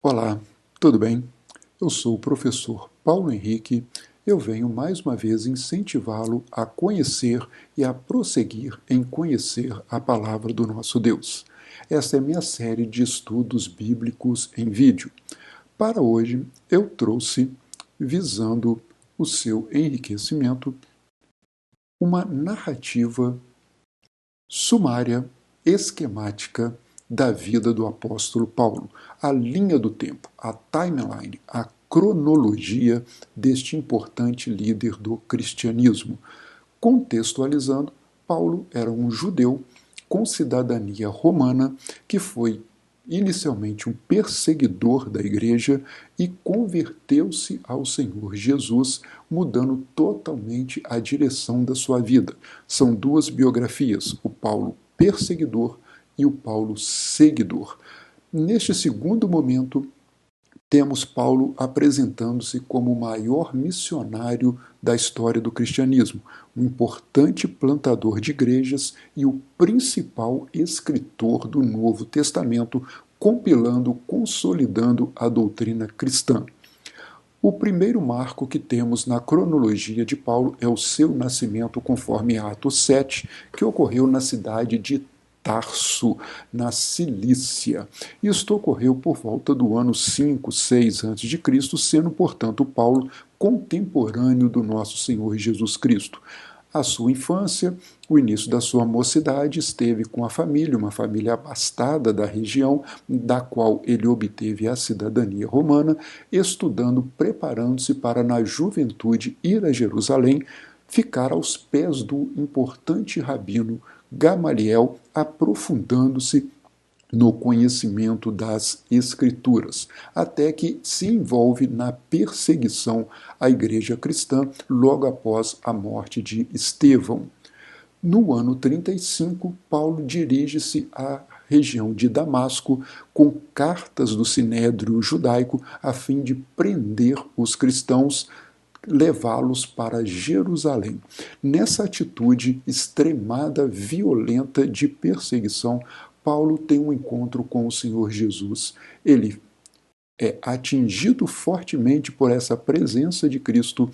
Olá, tudo bem? Eu sou o professor Paulo Henrique. Eu venho mais uma vez incentivá-lo a conhecer e a prosseguir em conhecer a palavra do nosso Deus. Esta é minha série de estudos bíblicos em vídeo. Para hoje, eu trouxe, visando o seu enriquecimento, uma narrativa sumária, esquemática da vida do apóstolo Paulo, a linha do tempo, a timeline, a cronologia deste importante líder do cristianismo. Contextualizando, Paulo era um judeu com cidadania romana que foi inicialmente um perseguidor da igreja e converteu-se ao Senhor Jesus, mudando totalmente a direção da sua vida. São duas biografias, o Paulo perseguidor e o Paulo seguidor. Neste segundo momento, temos Paulo apresentando-se como o maior missionário da história do cristianismo, um importante plantador de igrejas e o principal escritor do Novo Testamento, compilando, consolidando a doutrina cristã. O primeiro marco que temos na cronologia de Paulo é o seu nascimento, conforme Atos 7, que ocorreu na cidade de Tarso, na Cilícia. Isto ocorreu por volta do ano 5, 6 a.C., sendo, portanto, Paulo contemporâneo do nosso Senhor Jesus Cristo. A sua infância, o início da sua mocidade, esteve com a família, uma família abastada da região, da qual ele obteve a cidadania romana, estudando, preparando-se para, na juventude, ir a Jerusalém, ficar aos pés do importante rabino Gamaliel, aprofundando-se no conhecimento das Escrituras, até que se envolve na perseguição à igreja cristã logo após a morte de Estevão. No ano 35, Paulo dirige-se à região de Damasco com cartas do Sinédrio judaico a fim de prender os cristãos, levá-los para Jerusalém. Nessa atitude extremada, violenta de perseguição, Paulo tem um encontro com o Senhor Jesus. Ele é atingido fortemente por essa presença de Cristo,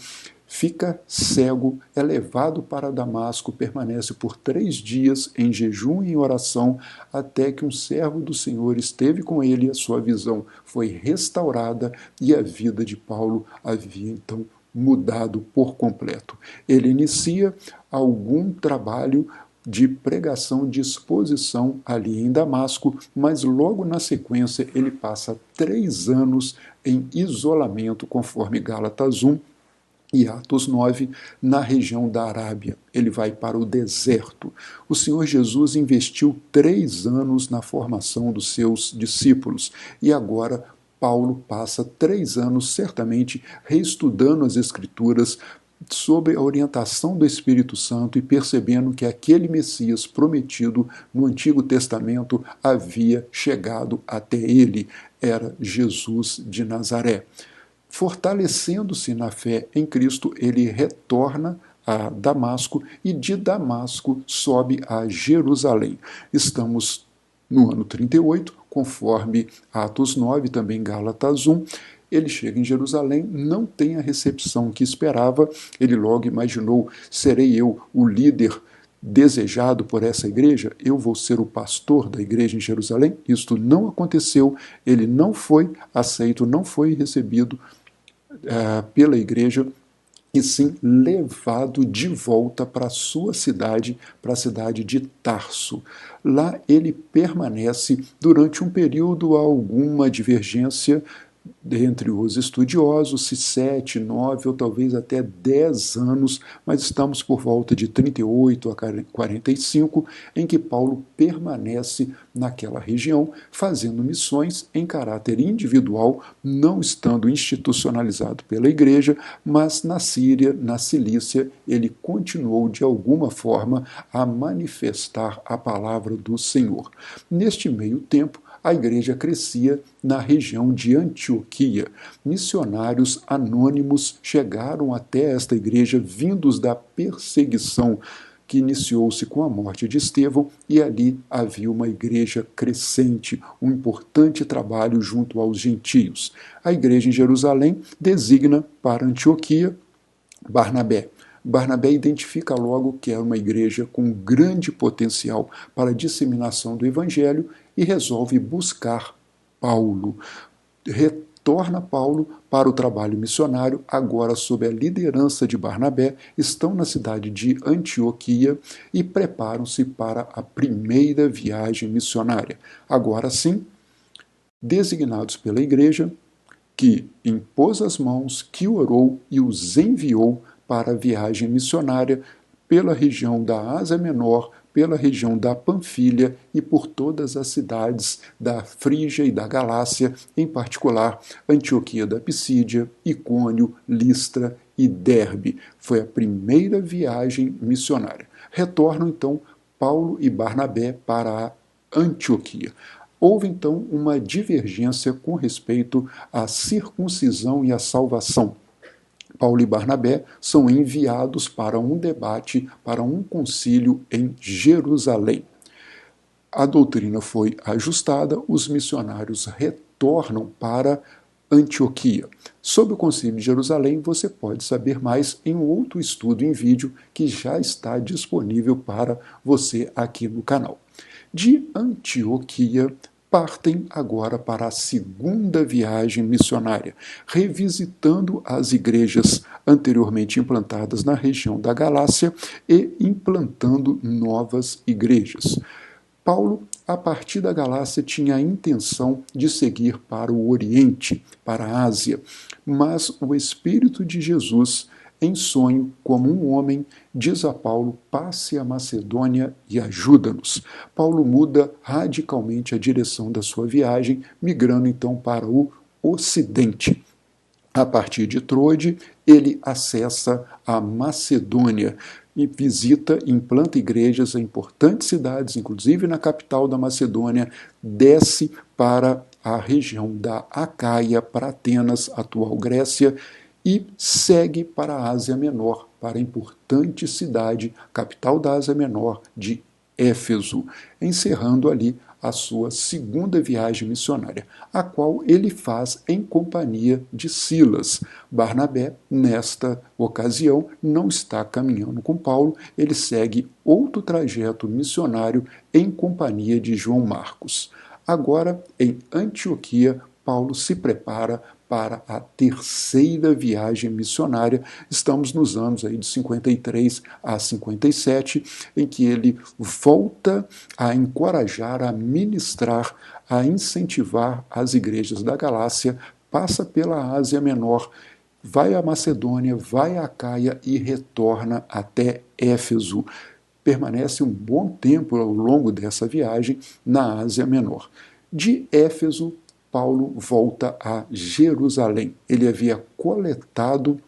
fica cego, é levado para Damasco, permanece por 3 dias em jejum e em oração, até que um servo do Senhor esteve com ele, a sua visão foi restaurada e a vida de Paulo havia então mudado por completo. Ele inicia algum trabalho de pregação, de exposição ali em Damasco, mas logo na sequência ele passa 3 anos em isolamento, conforme Gálatas 1 e Atos 9, na região da Arábia. Ele vai para o deserto. O Senhor Jesus investiu 3 anos na formação dos seus discípulos e agora Paulo passa 3 anos, certamente, reestudando as Escrituras, sob a orientação do Espírito Santo e percebendo que aquele Messias prometido no Antigo Testamento havia chegado até ele. Era Jesus de Nazaré. Fortalecendo-se na fé em Cristo, ele retorna a Damasco e de Damasco sobe a Jerusalém. Estamos no ano 38, conforme Atos 9, também Gálatas 1, ele chega em Jerusalém, não tem a recepção que esperava, ele logo imaginou, serei eu o líder desejado por essa igreja, eu vou ser o pastor da igreja em Jerusalém. Isto não aconteceu, ele não foi aceito, não foi recebido pela igreja, e sim levado de volta para a sua cidade, para a cidade de Tarso. Lá ele permanece durante um período, alguma divergência entre os estudiosos, se 7, 9 ou talvez até 10 anos, mas estamos por volta de 38 a 45, em que Paulo permanece naquela região, fazendo missões em caráter individual, não estando institucionalizado pela igreja, mas na Síria, na Cilícia, ele continuou de alguma forma a manifestar a palavra do Senhor. Neste meio tempo, a igreja crescia na região de Antioquia. Missionários anônimos chegaram até esta igreja vindos da perseguição que iniciou-se com a morte de Estevão, e ali havia uma igreja crescente, um importante trabalho junto aos gentios. A igreja em Jerusalém designa para Antioquia Barnabé. Barnabé identifica logo que é uma igreja com grande potencial para a disseminação do evangelho e resolve buscar Paulo. Retorna Paulo para o trabalho missionário, agora sob a liderança de Barnabé, estão na cidade de Antioquia e preparam-se para a primeira viagem missionária. Agora sim, designados pela igreja, que impôs as mãos, que orou e os enviou para a viagem missionária pela região da Ásia Menor, pela região da Panfilha e por todas as cidades da Frígia e da Galácia, em particular Antioquia da Pisídia, Icônio, Listra e Derbe. Foi a primeira viagem missionária. Retornam então Paulo e Barnabé para a Antioquia. Houve então uma divergência com respeito à circuncisão e à salvação. Paulo e Barnabé são enviados para um debate, para um concílio em Jerusalém. A doutrina foi ajustada, os missionários retornam para Antioquia. Sobre o concílio de Jerusalém, você pode saber mais em um outro estudo em vídeo que já está disponível para você aqui no canal. De Antioquia, partem agora para a segunda viagem missionária, revisitando as igrejas anteriormente implantadas na região da Galácia e implantando novas igrejas. Paulo, a partir da Galácia, tinha a intenção de seguir para o Oriente, para a Ásia, mas o Espírito de Jesus, em sonho, como um homem, diz a Paulo: passe a Macedônia e ajuda-nos. Paulo muda radicalmente a direção da sua viagem, migrando então para o Ocidente. A partir de Troade, ele acessa a Macedônia e visita e implanta igrejas em importantes cidades, inclusive na capital da Macedônia, desce para a região da Acaia, para Atenas, atual Grécia, e segue para a Ásia Menor, para a importante cidade, capital da Ásia Menor, de Éfeso, encerrando ali a sua segunda viagem missionária, a qual ele faz em companhia de Silas. Barnabé, nesta ocasião, não está caminhando com Paulo, ele segue outro trajeto missionário em companhia de João Marcos. Agora, em Antioquia, Paulo se prepara para a terceira viagem missionária. Estamos nos anos aí de 53 a 57, em que ele volta a encorajar, a ministrar, a incentivar as igrejas da Galácia, passa pela Ásia Menor, vai à Macedônia, vai à Acaia e retorna até Éfeso. Permanece um bom tempo ao longo dessa viagem na Ásia Menor. De Éfeso, Paulo volta a Jerusalém. Ele havia coletado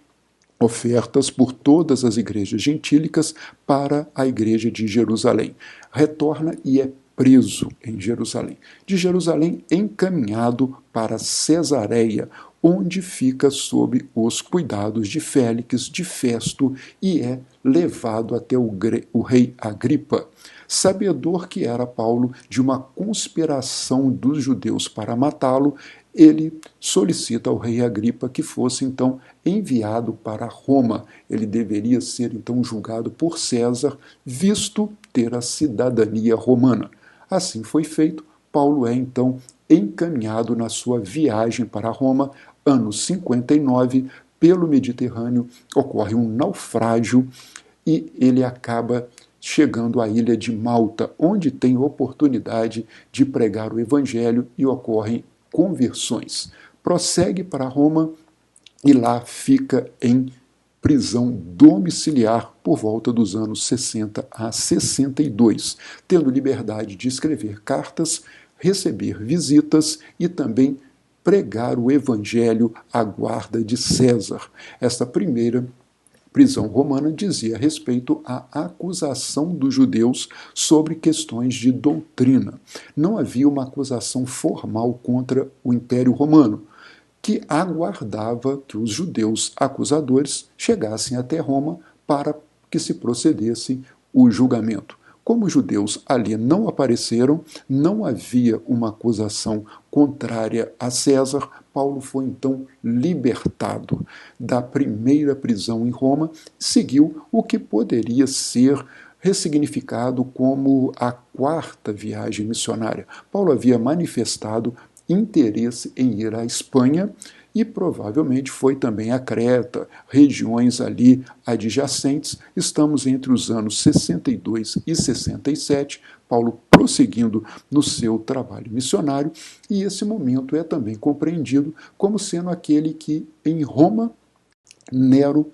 ofertas por todas as igrejas gentílicas para a igreja de Jerusalém. Retorna e é preso em Jerusalém. De Jerusalém, encaminhado para Cesareia, onde fica sob os cuidados de Félix, de Festo, e é levado até o rei Agripa. Sabedor que era Paulo de uma conspiração dos judeus para matá-lo, ele solicita ao rei Agripa que fosse então enviado para Roma. Ele deveria ser então julgado por César, visto ter a cidadania romana. Assim foi feito. Paulo é então encaminhado na sua viagem para Roma, ano 59, pelo Mediterrâneo, ocorre um naufrágio e ele acaba chegando à ilha de Malta, onde tem oportunidade de pregar o evangelho e ocorrem conversões. Prossegue para Roma e lá fica em prisão domiciliar por volta dos anos 60 a 62, tendo liberdade de escrever cartas, receber visitas e também pregar o evangelho à guarda de César. Esta primeira prisão romana dizia respeito à acusação dos judeus sobre questões de doutrina. Não havia uma acusação formal contra o Império Romano, que aguardava que os judeus acusadores chegassem até Roma para que se procedesse o julgamento. Como os judeus ali não apareceram, não havia uma acusação contrária a César, Paulo foi então libertado da primeira prisão em Roma, seguiu o que poderia ser ressignificado como a quarta viagem missionária. Paulo havia manifestado interesse em ir à Espanha e provavelmente foi também a Creta, regiões ali adjacentes. Estamos entre os anos 62 e 67, Paulo prosseguindo no seu trabalho missionário, e esse momento é também compreendido como sendo aquele que, em Roma, Nero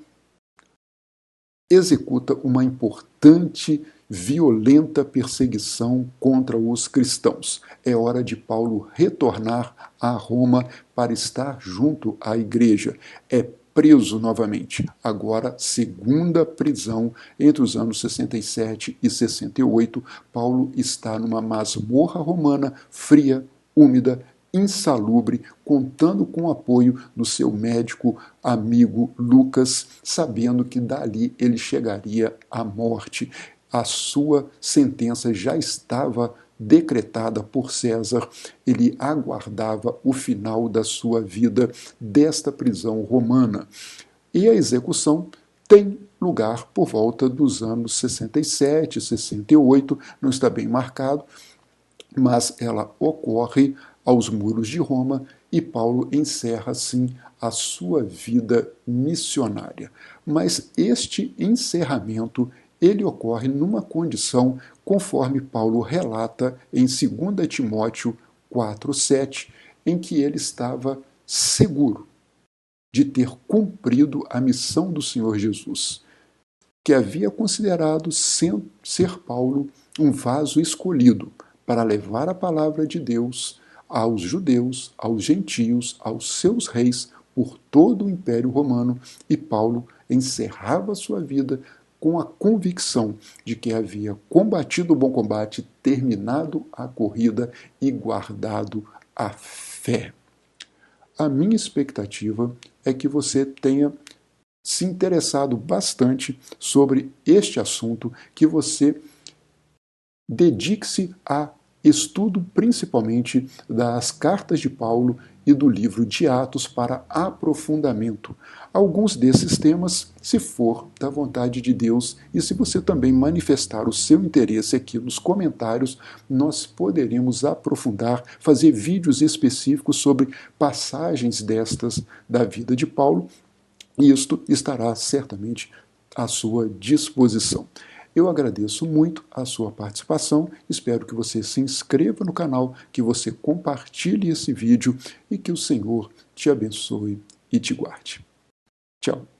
executa uma importante, violenta perseguição contra os cristãos. É hora de Paulo retornar a Roma para estar junto à igreja. É preso novamente. Agora, segunda prisão entre os anos 67 e 68. Paulo está numa masmorra romana fria, úmida, insalubre, contando com o apoio do seu médico amigo Lucas, sabendo que dali ele chegaria à morte. A sua sentença já estava decretada por César, ele aguardava o final da sua vida desta prisão romana. E a execução tem lugar por volta dos anos 67, 68, não está bem marcado, mas ela ocorre aos muros de Roma e Paulo encerra, assim, a sua vida missionária. Mas este encerramento, ele ocorre numa condição, conforme Paulo relata em 2 Timóteo 4,7, em que ele estava seguro de ter cumprido a missão do Senhor Jesus, que havia considerado ser Paulo um vaso escolhido para levar a palavra de Deus aos judeus, aos gentios, aos seus reis, por todo o Império Romano, e Paulo encerrava sua vida com a convicção de que havia combatido o bom combate, terminado a corrida e guardado a fé. A minha expectativa é que você tenha se interessado bastante sobre este assunto, que você dedique-se a estudo principalmente das cartas de Paulo e do livro de Atos para aprofundamento. Alguns desses temas, se for da vontade de Deus, e se você também manifestar o seu interesse aqui nos comentários, nós poderemos aprofundar, fazer vídeos específicos sobre passagens destas da vida de Paulo, e isto estará certamente à sua disposição. Eu agradeço muito a sua participação, espero que você se inscreva no canal, que você compartilhe esse vídeo e que o Senhor te abençoe e te guarde. Tchau.